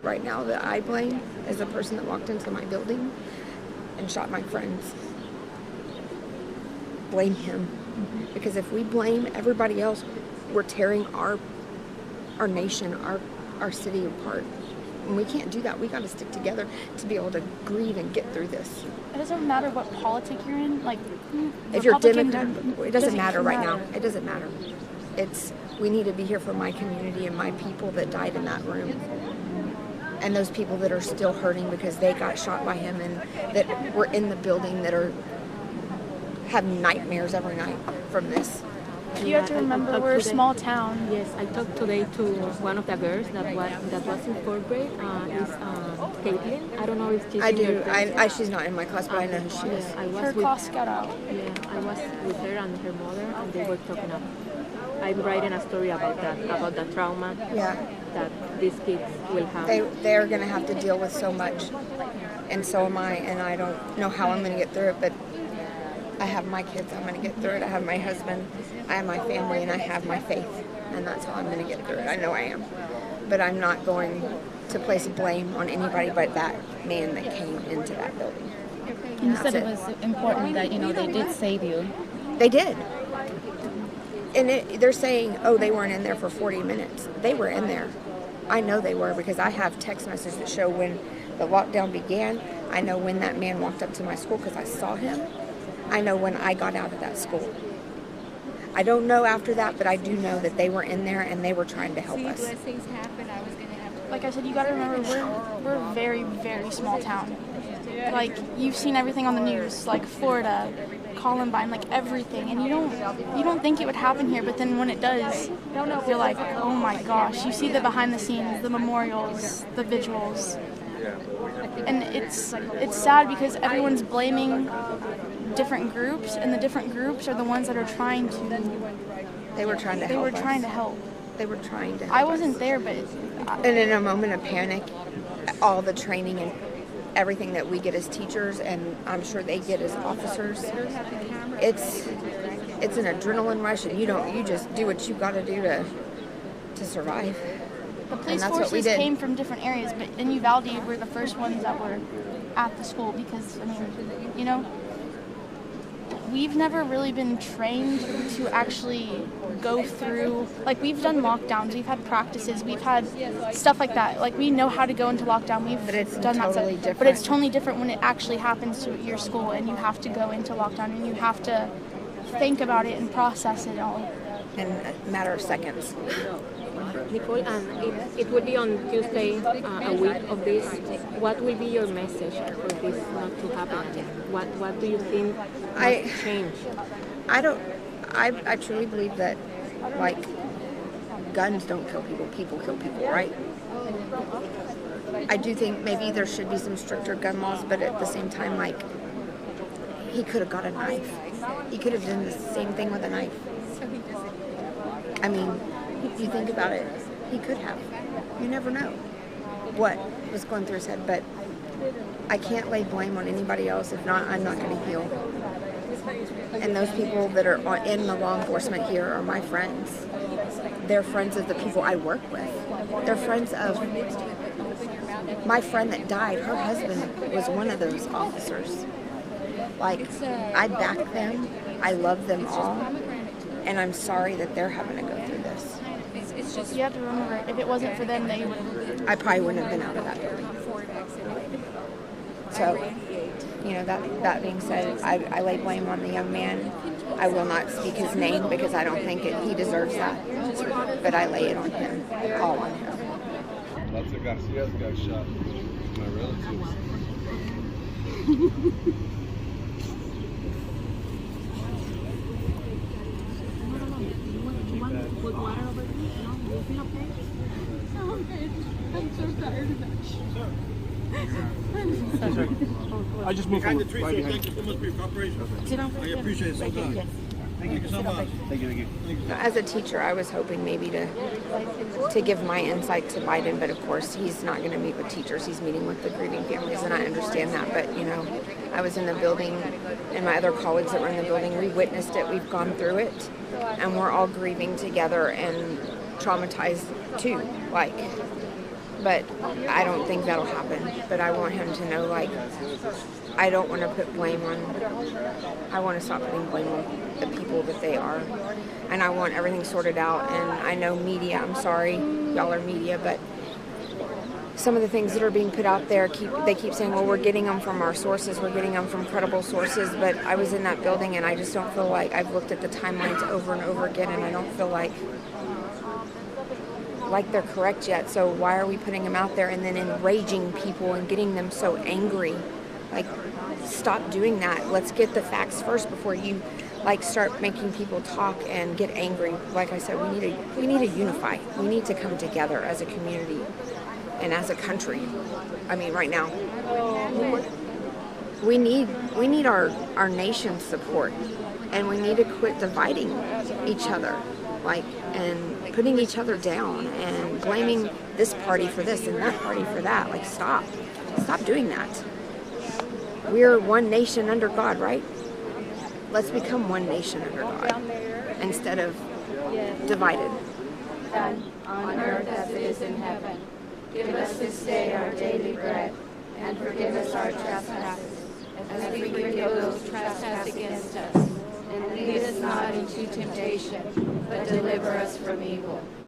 right now that I blame is the person that walked into my building and shot my friends. Blame him. Because if we blame everybody else, we're tearing our nation, our city apart. And we can't do that. We got to stick together to be able to grieve and get through this. It doesn't matter what politic you're in. Like, if you're Democrat, it doesn't matter right now. It doesn't matter. We need to be here for my community and my people that died in that room. And those people that are still hurting because they got shot by him and that were in the building that have nightmares every night from this. You have to remember, we're a small town. Yes, I talked today to one of the girls that was in 4th grade. Is Caitlin. I don't know if she's I do. She's not in my class, but I know who she is. Her class got out. Yeah, I was with her and her mother, and they were talking about. I'm writing a story about that, about the trauma that these kids will have. They're going to have to deal with so much, and so am I, and I don't know how I'm going to get through it, but I have my kids, I'm going to get through it. I have my husband, I have my family, and I have my faith, and that's how I'm going to get through it. I know I am, but I'm not going to place blame on anybody but that man that came into that building. You said it was important that, they did save you. They did. And they're saying, oh, they weren't in there for 40 minutes. They were in there. I know they were because I have text messages that show when the lockdown began. I know when that man walked up to my school because I saw him. I know when I got out of that school. I don't know after that, but I do know that they were in there and they were trying to help us. Like I said, you got to remember, we're a very, very small town. Like, you've seen everything on the news, like Florida, Columbine, like everything, and you don't think it would happen here, but then when it does, you're like, oh my gosh. You see the behind the scenes, the memorials, the visuals, and it's sad because everyone's blaming different groups, and the different groups are the ones that are trying to. They were trying to help. They were trying to help. They were trying to help. I wasn't there, but. And in a moment of panic, all the training and everything that we get as teachers, and I'm sure they get as officers, it's an adrenaline rush, and you just do what you got to do to survive. The police forces came from different areas, but in Uvalde, we're the first ones that were at the school because, we've never really been trained to actually go through, like, we've done lockdowns, we've had practices, we've had stuff like that. Like, we know how to go into lockdown, but it's done totally that stuff. different. But it's totally different when it actually happens to your school and you have to go into lockdown and you have to think about it and process it all. In a matter of seconds. Nicole, it will be on Tuesday, a week of this. What will be your message for this not to happen again? What do you think must change? I truly believe that, like, guns don't kill people, people kill people, right? I do think maybe there should be some stricter gun laws, but at the same time, like, he could have got a knife. He could have done the same thing with a knife. I mean, if you think about it, he could have. You never know what was going through his head, but I can't lay blame on anybody else. If not, I'm not going to heal. And those people that are in the law enforcement here are my friends. They're friends of the people I work with. They're friends of my friend that died. Her husband was one of those officers. Like, I back them. I love them all. And I'm sorry that they're having to go through this. You have to remember, if it wasn't for them, they would. I probably wouldn't have been out of that building. So, that being said, I lay blame on the young man. I will not speak his name because I don't think he deserves that. But I lay it on him, all on him. Lots of Garcias got shot. My relatives. I just moved Behind from the tree, right so behind. thank you so much for your cooperation. I appreciate it so much. Thank you so much. Thank you. As a teacher, I was hoping maybe to give my insight to Biden, but of course he's not going to meet with teachers. He's meeting with the grieving families, and I understand that. But, I was in the building, and my other colleagues that were in the building, we witnessed it. We've gone through it, and we're all grieving together and traumatized too. Like, but I don't think that'll happen. But I want him to know, like, I don't want to put blame on, I want to stop putting blame on the people that they are. And I want everything sorted out. And I know media, I'm sorry, y'all are media, but some of the things that are being put out there, they keep saying, well, we're getting them from our sources, we're getting them from credible sources, but I was in that building and I just don't feel like, I've looked at the timelines over and over again and I don't feel like they're correct yet. So why are we putting them out there and then enraging people and getting them so angry? Like, stop doing that. Let's get the facts first before you like start making people talk and get angry. Like I said, we need to unify. We need to come together as a community and as a country. I mean, right now, we need our nation's support, and we need to quit dividing each other, like, and putting each other down and blaming this party for this and that party for that. Like, stop doing that. We're one nation under God, right? Let's become one nation under God instead of divided. On earth as it is in heaven. Give us this day our daily bread, and forgive us our trespasses, as we forgive those who trespass against us. And lead us not into temptation, but deliver us from evil.